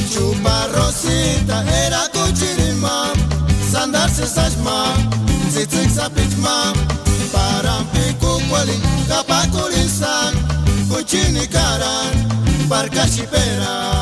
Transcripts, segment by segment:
Chupa Rosita era kuchirima, sandar se sajma, zitzig sapitma, parampiku kwali, kapakulisan, kuchini karan, barka shipera.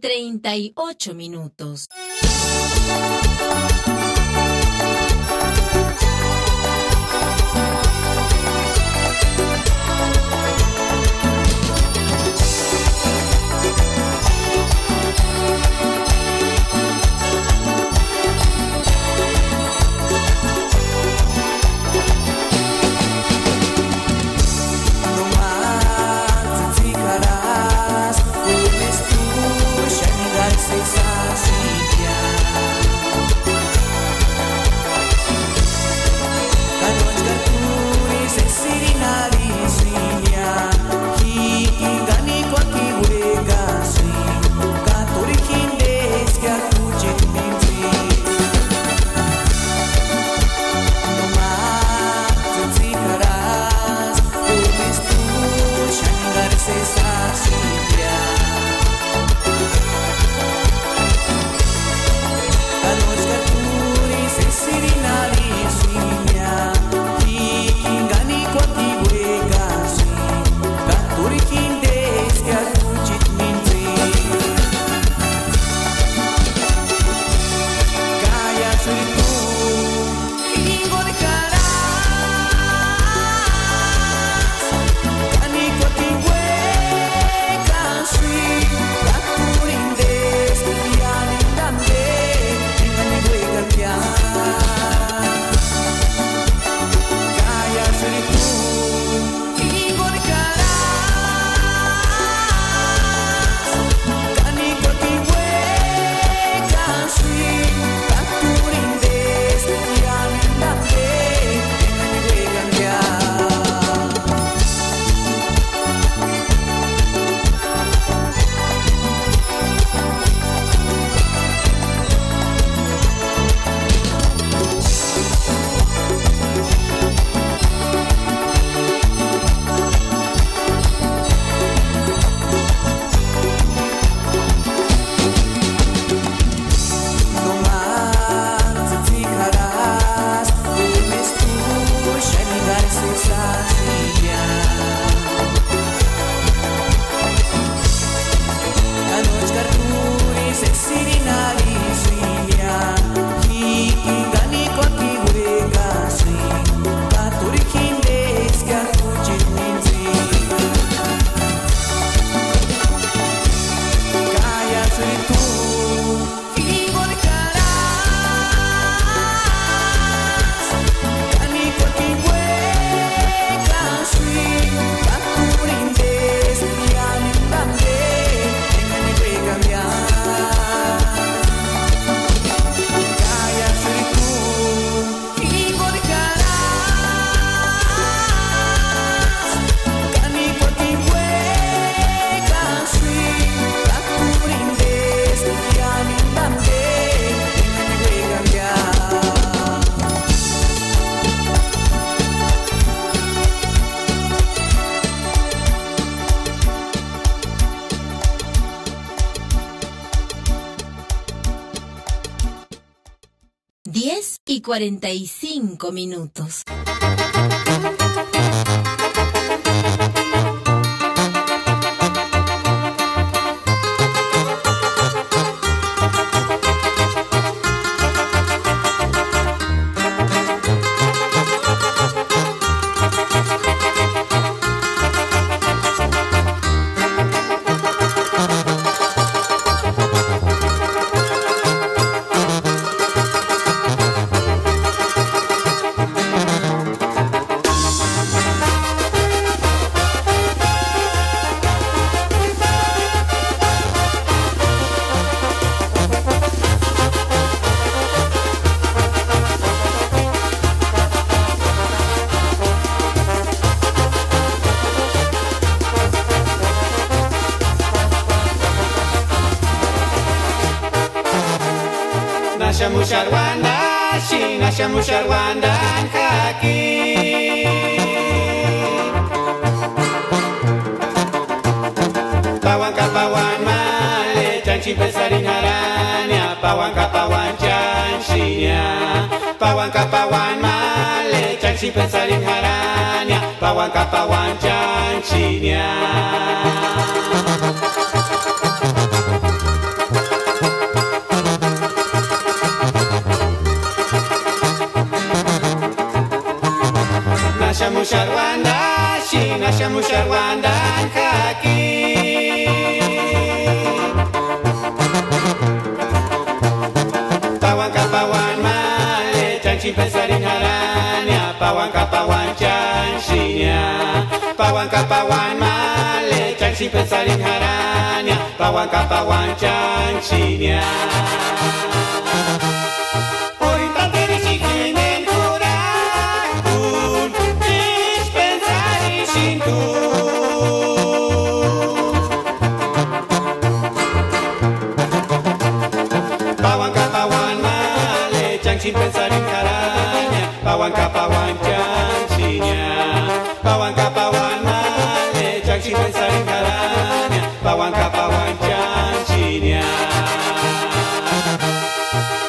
10:38. y 45 minutos. Musharwandan kaki Pawan kapawan male Chanchi pesarin haranya Pawan kapawan chanchinya Pawan kapawan male Chanchi pesarin haranya Pawan kapawan chanchinya musharwanda shina shamusharwanda kaki pawan kapawan male chanchi pesarin haranya pawan kapawan chanchinya pawan kapawan male chanchi pesarin haranya pawan kapawan chanchinya Sin pensar en caraña, pawan kapawan chanchinya, pawan kapawan male, sin pensar en caraña, pawan kapawan chanchinya.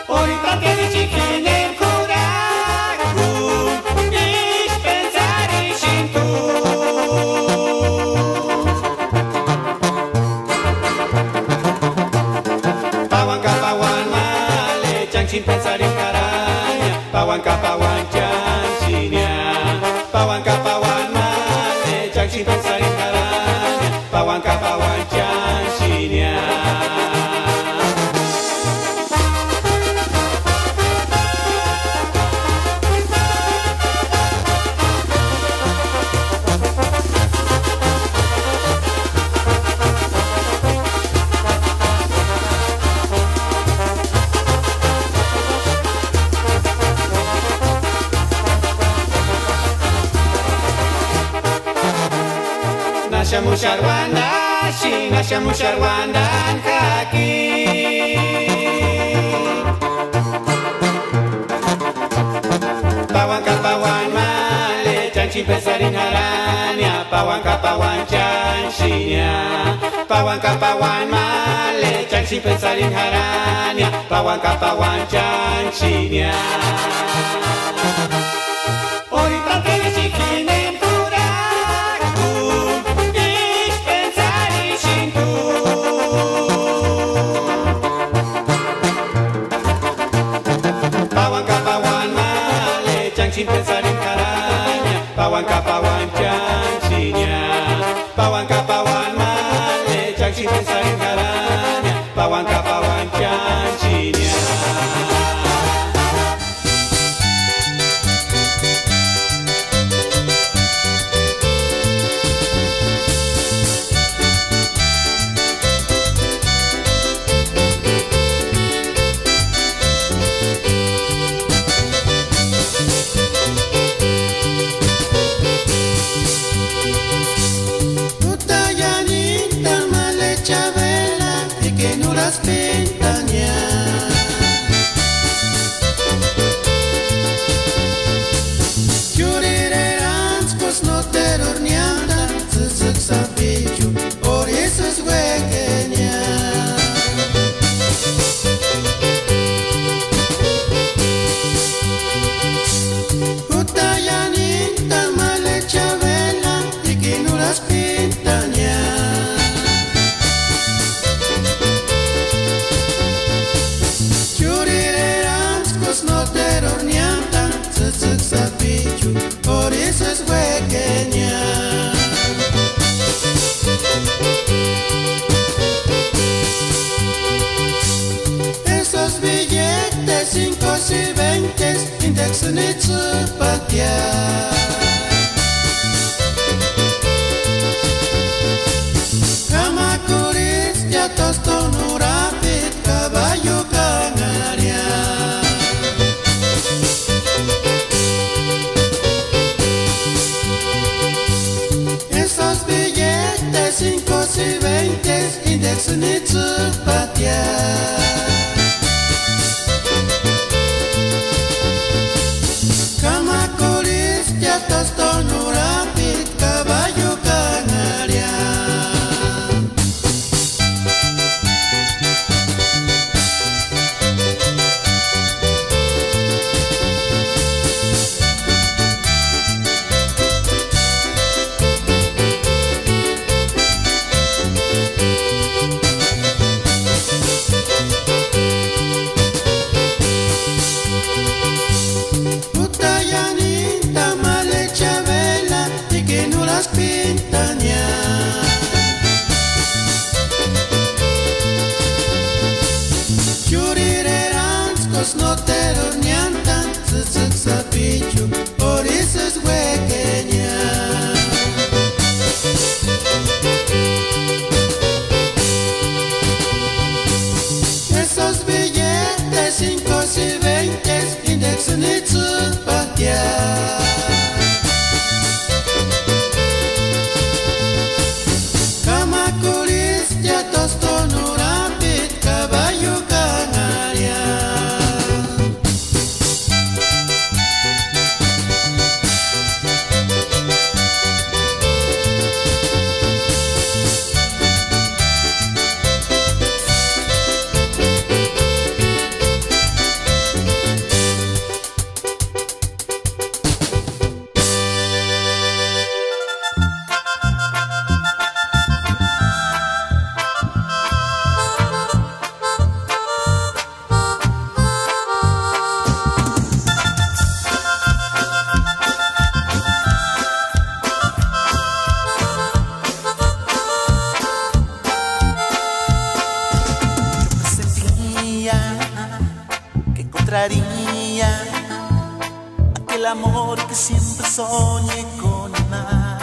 Ahorita tiene chiquín en curaku, dispensar y shintu. Pawan kapawan male, sin pensar en pawan kapawan chanchinya, pawan kapawan male, sin pensar en caraña, pawan kapawan chanchinya. Musharwanda, shina shamusharwanda kaki pawan kapawan male, chanchi pesarin haranya, pawan kapawan chanchinya, pawan kapawan male, chanchi pesarin haranya, pawan kapawan chanchinya. Ahorita tiene chiquín en sin pensar en caraña, pawan kapawan chanchinya, pawan kapawan male, sin pensar en caraña, pawan kapawan chanchinya. Esos billetes 5 y 20 indexan y chupatear. Kamakuris ya toston urapit caballo canaria. Esos billetes 5 y 20 indexan y chupatear. mía, aquel amor que siempre soñé con amar.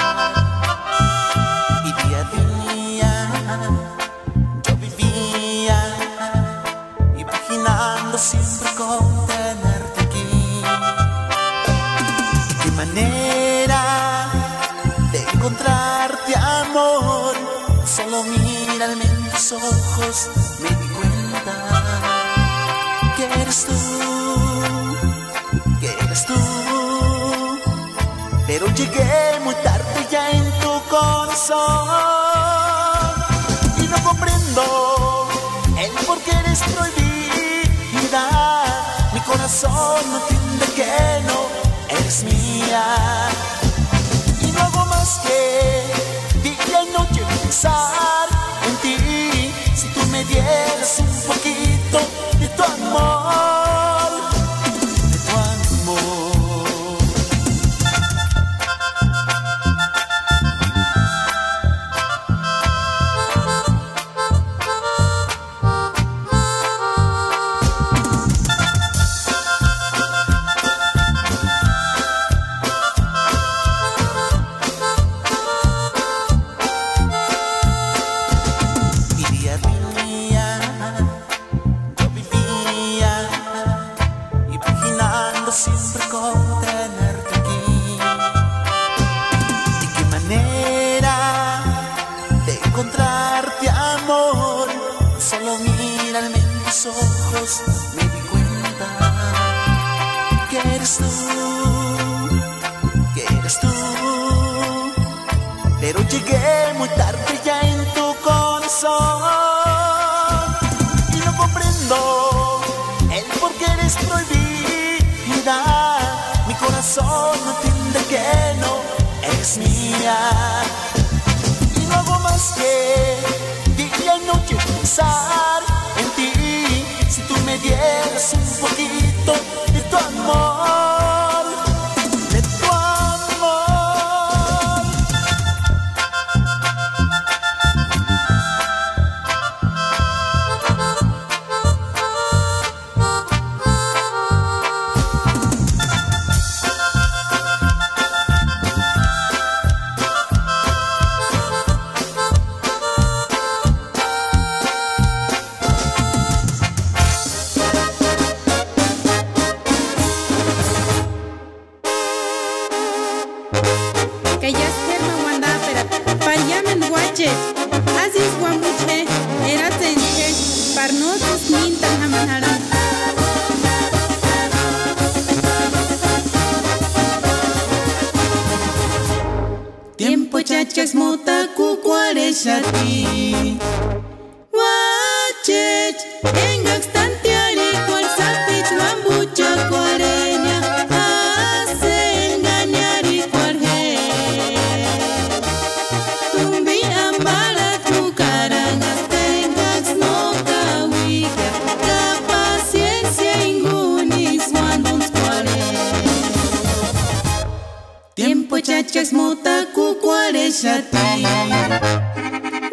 Y día a día yo vivía imaginando siempre con tenerte aquí. Qué manera de encontrarte, amor. Solo mírame en tus ojos, me di cuenta que eres tú, que eres tú. Pero llegué muy tarde ya en tu corazón y no comprendo el por qué eres prohibida. Mi corazón no entiende que no eres mía. Y no hago más que día y noche pensar en ti. Si tú me dieras un poquito de tu amor, de tu amor. Siempre con tenerte aquí. Y qué manera de encontrarte, amor. Solo mírame en tus ojos, me di cuenta que eres tú, que eres tú. Pero llegué muy tarde ya en tu corazón y no comprendo el por qué eres prohibido. Mi corazón no entiende que no eres mía. Y no hago más que día y noche pensar en ti. Si tú me dieras un poquito de tu amor, de tu amor. Aziz Guamuche, era tenche, parnotos mintan hamanara. Tiempo chachas mota cucuareshati. Wachet, engaxtantiari cual sapich wambucha cuareña. Hacen gañari cual he. Tumbi ambala tu carangas tengas no cahuica. La paciencia ingunis wandons cuare. Tiempo chachas mota cucuareshati.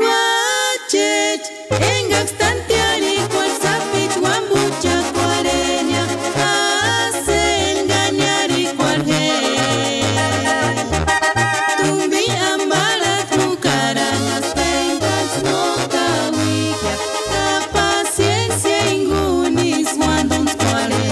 Wachet, engaxtantiari cual sapich wambucha cuareña. Hacen gañari cual he. Tumbi ambala tu carangas tengas no cahuica. La paciencia ingunis wandons cuare.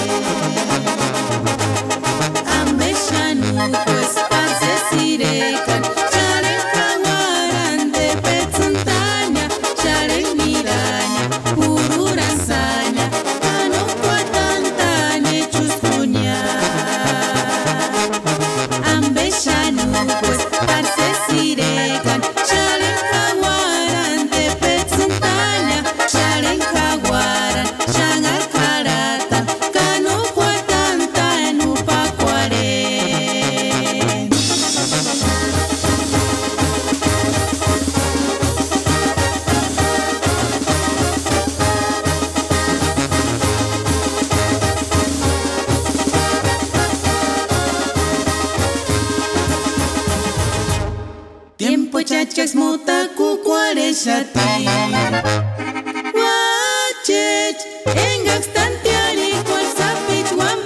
Ambeshanu pues parcesirecan. Charen kawaran de petzuntaña. Charen miraña, ururanzaña. Ano cuatantaña chuscuña. Ambeshanu pues parcesirecan. Charen kawaran de petzuntaña. Charen kawaran, shangar karata. Kano cuatantaña upa cuare. Tiempo chachas mota cucuareshati. Wachet, engaxtantiari cual sapich wam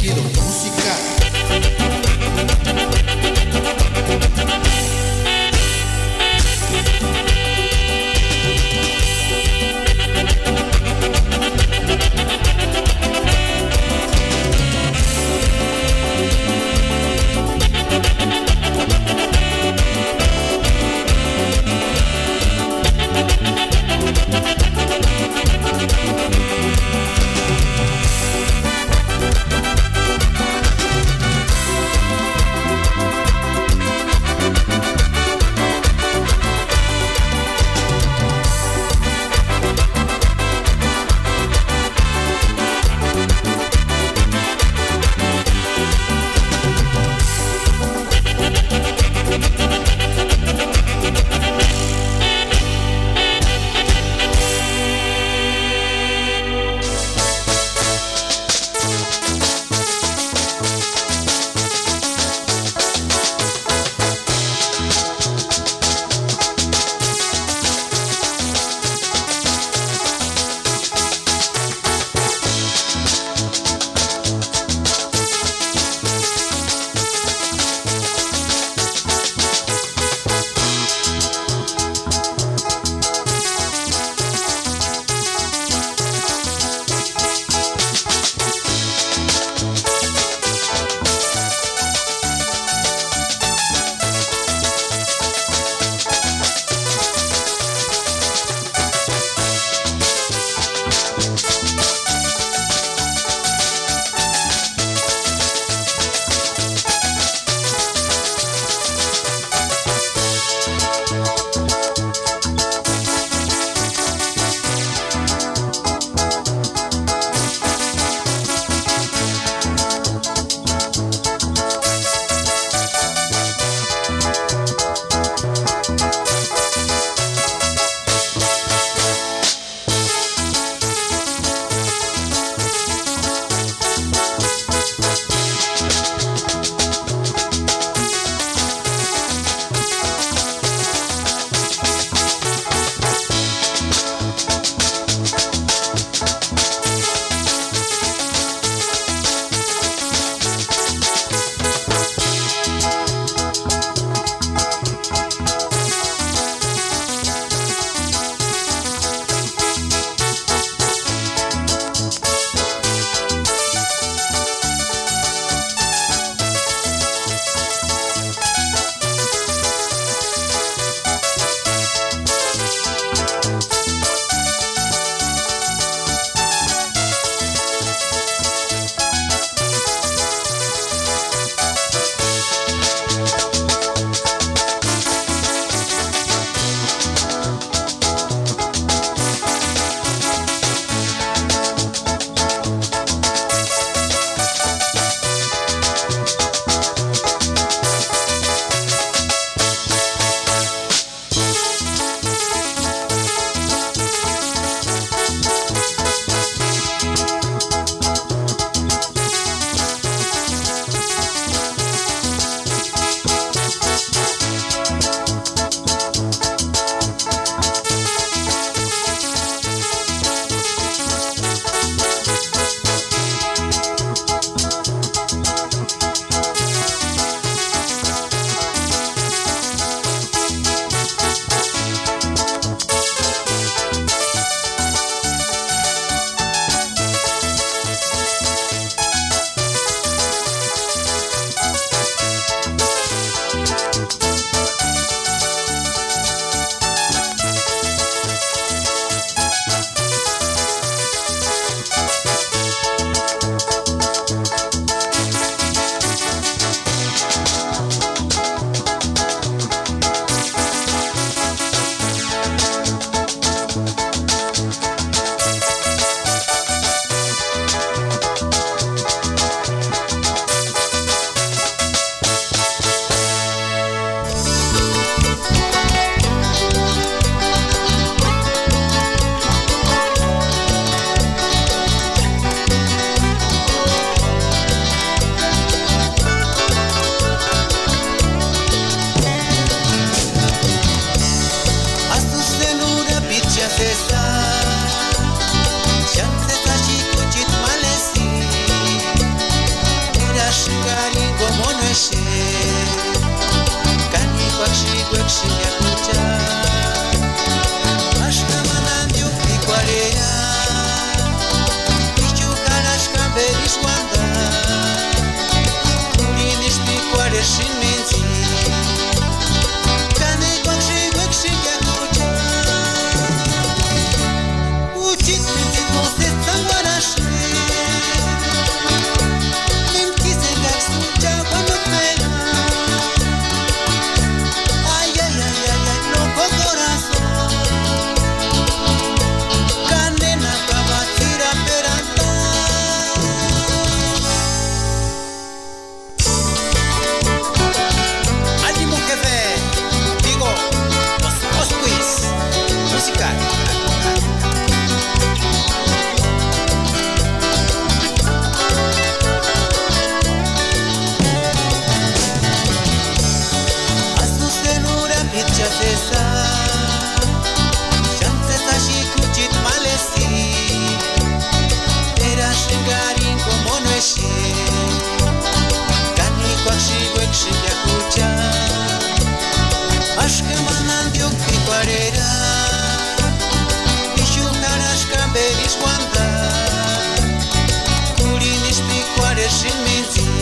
Ejido Música. cesa Șanțeta și cucit malesi Era șingarin como no eșe Cani coac și guec și bea cucea Așcă manan diuc picoarera Nișu carașca beriș guanda Curiniș picoare și minții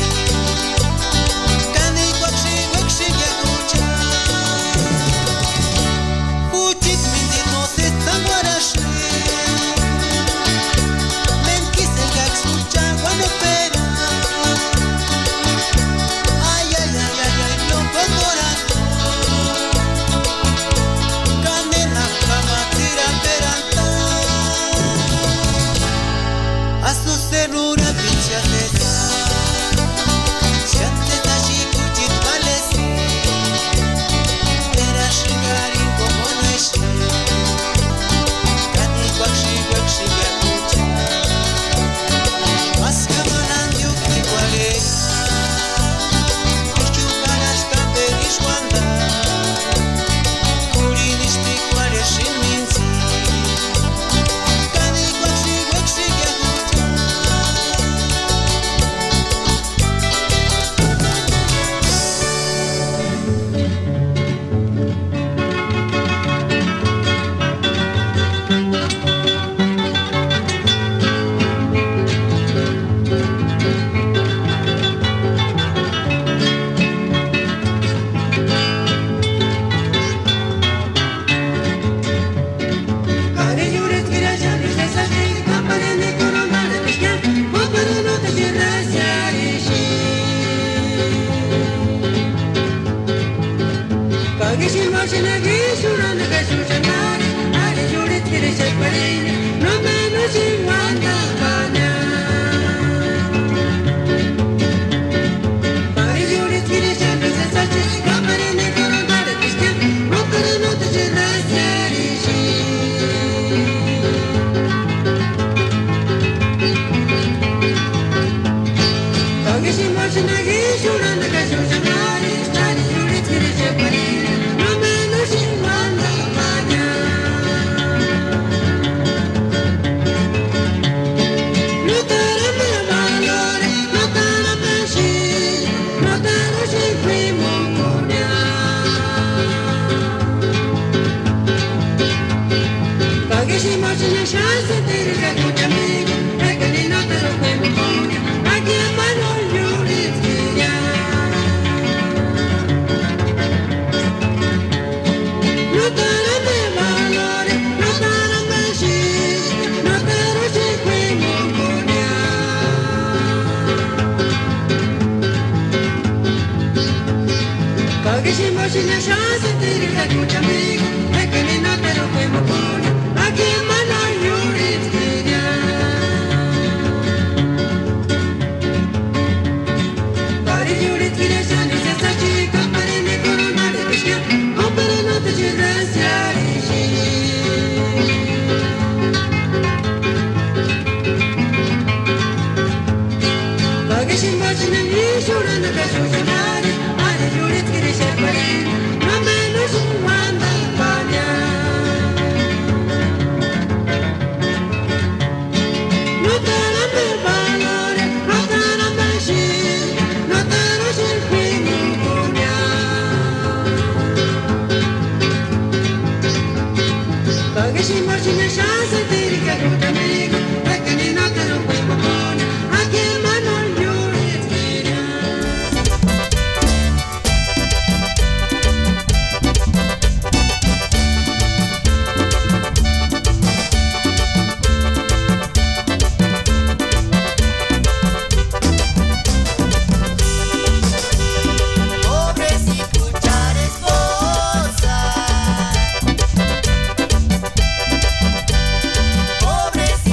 Pobrecita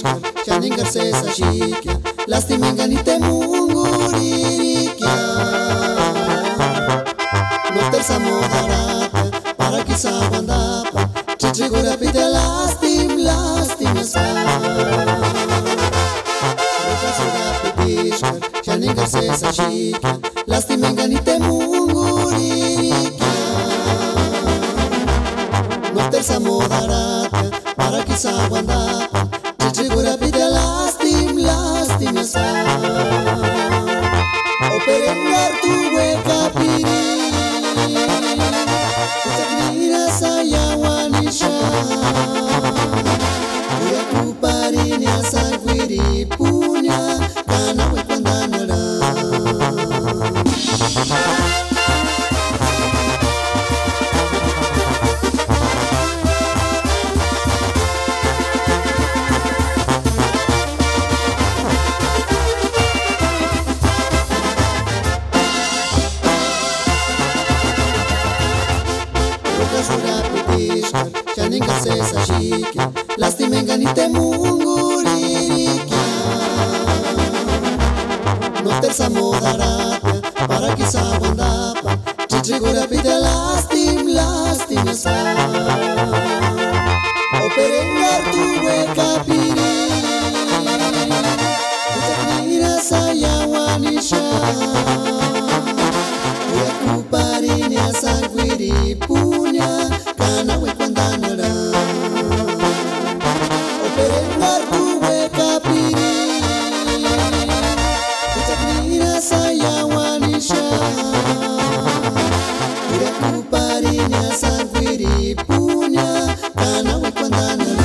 pishkar Shaningar sesa shikya Lastimenganite munguririkia Noter samodarata Para kisa wandapa Chichigura pide lastim yasa Rukasurapi pishkar Shaningar sesa shikya Lastimenganite munguririkia Noter samodarata Para kisa wandapa Chichigura pide lastim yasa Operengar tu hueca piri Utaknira saya wanisha Uya kuparini asagwiri punya Kana wekwandanara Shaningar sesa shikya Lastimenganite munguririkia Noter samodarata Para kisa wandapa Chichigura pide lastim yasa Operengar tu hueca piri Utaknira saya wanisha Uya kuparini asagwiri punya Kana wekwandanara Operengar tu hueca piri Utaknira saya wanisha Uya kuparini asagwiri punya Kana wekwandanara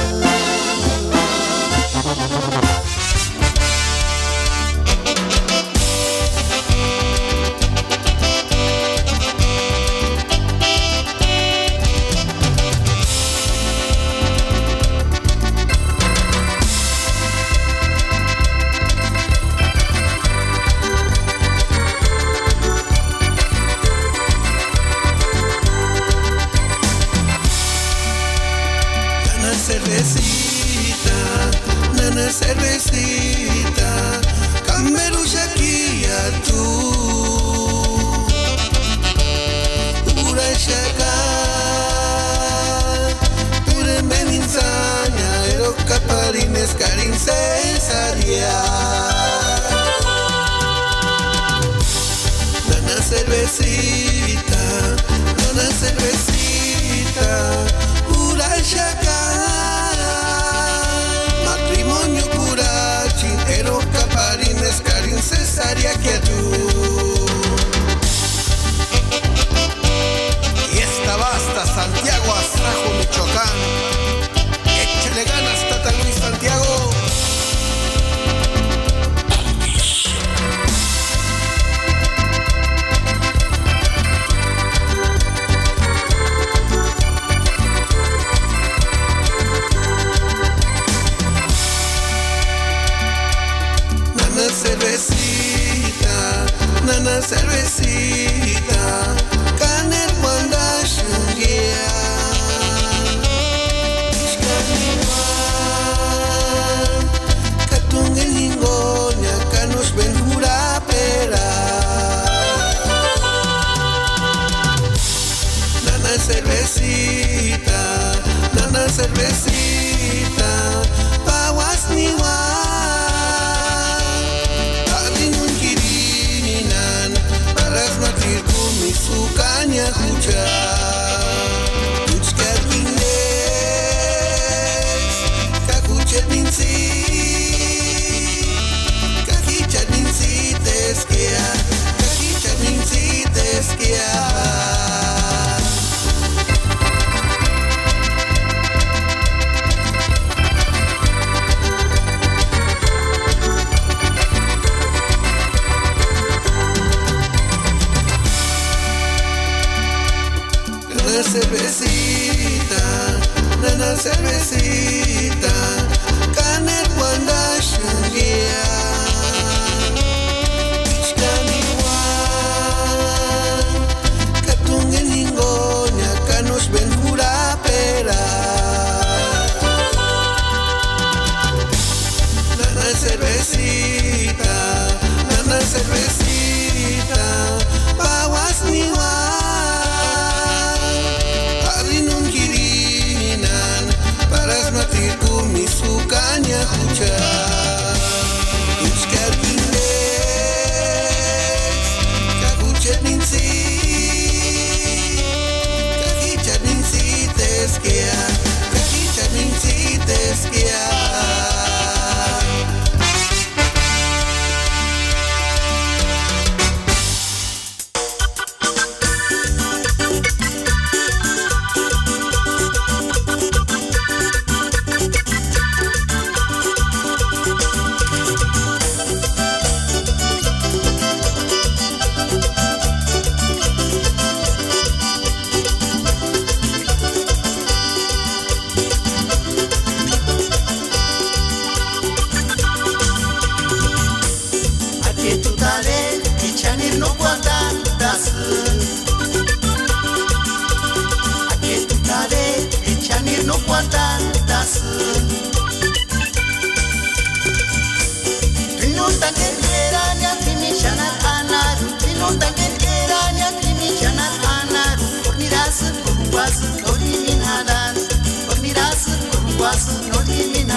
Nana cervecita, Cameruja Kia tú, pura chaca, pura meninzaña, ero caparines carin cesaria. Nana cervecita, pura chaca. Cesárea que tú y esta basta Santiago Astrajo Michoacán, échale ganas Tata Luis Santiago.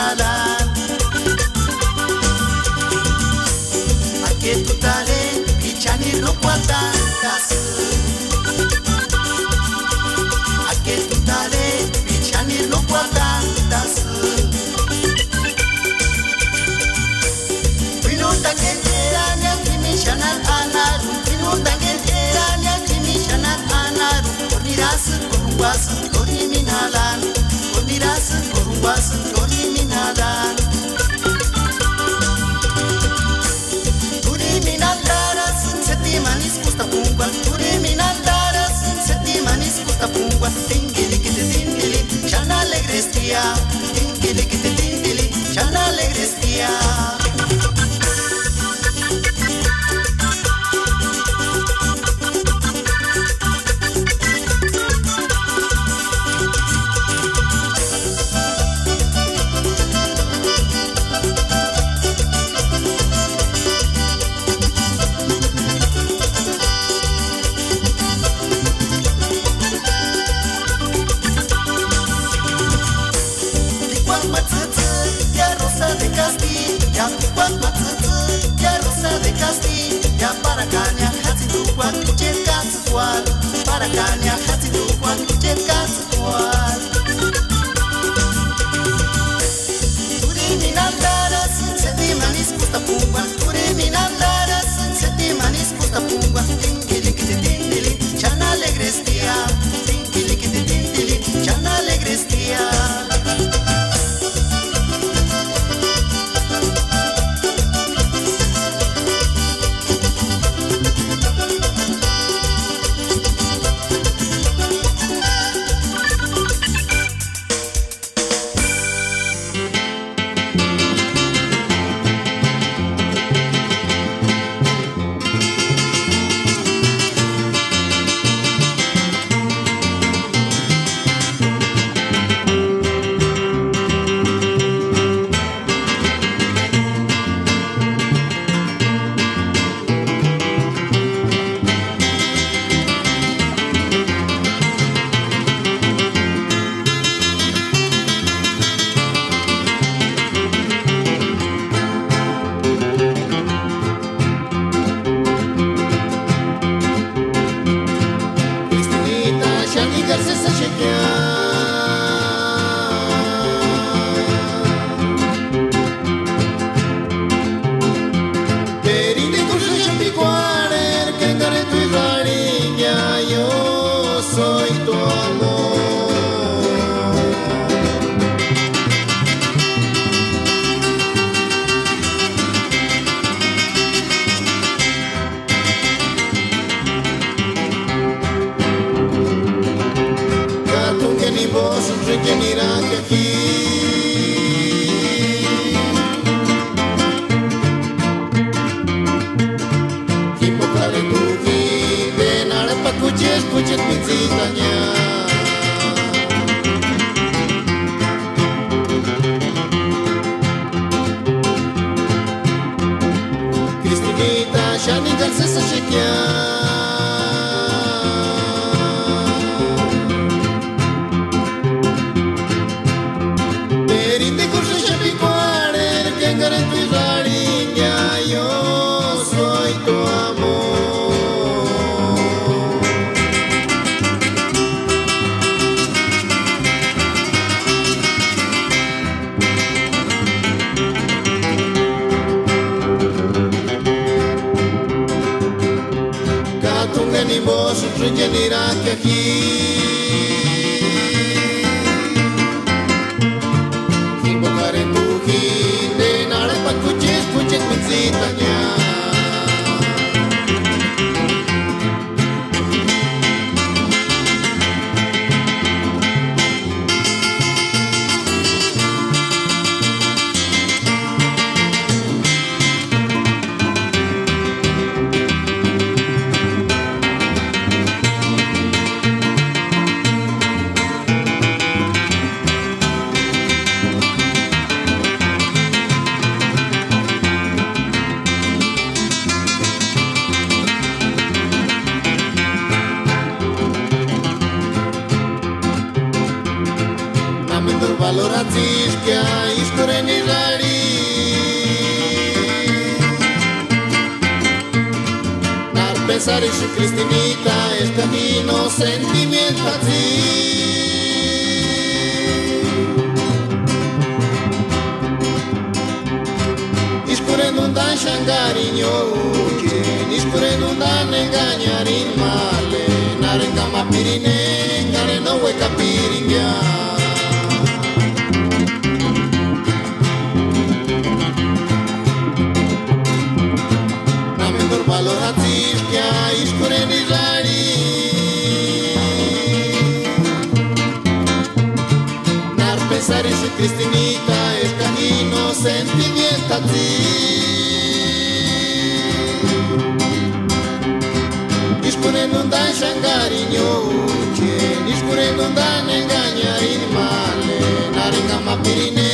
minalan. Ake tutale pichani no cuatantas. Ake tutale pichani no cuatantas. Pinunta que teranya kimishanan anaru. Pinunta que teranya kimishanan anaru. Korniras korunguas korni minalan. Korniras korunguas korni minalan. Manis kusta pungwa, turi minandaras, seti manis kusta pungwa, tingili kite tindili, chana alegrestia, tingili kite tindili, chana alegrestia. Para caña, hati tu cual, checa tu cual. Para caña, hati tu cual, checa tu cual. Turi minandaras, seti manis kusta pungwa. Turi minandaras, seti manis kusta pungwa. Tingili kite tindili, chana alegrestia. Tingili kite tindili, chana alegrestia. pensare su Cristinita es camino sentimiento Iskure non dan shangarinho uche Iskure non dan engañar in male Narenga ma pirine Ngare no we capiringa Namendor valoratis que iskure nizari Nar pensare su Cristinita es camino sentimiento Iskure non dan shangarinho uche Iskure non dan engañar in male Narenga ma pirine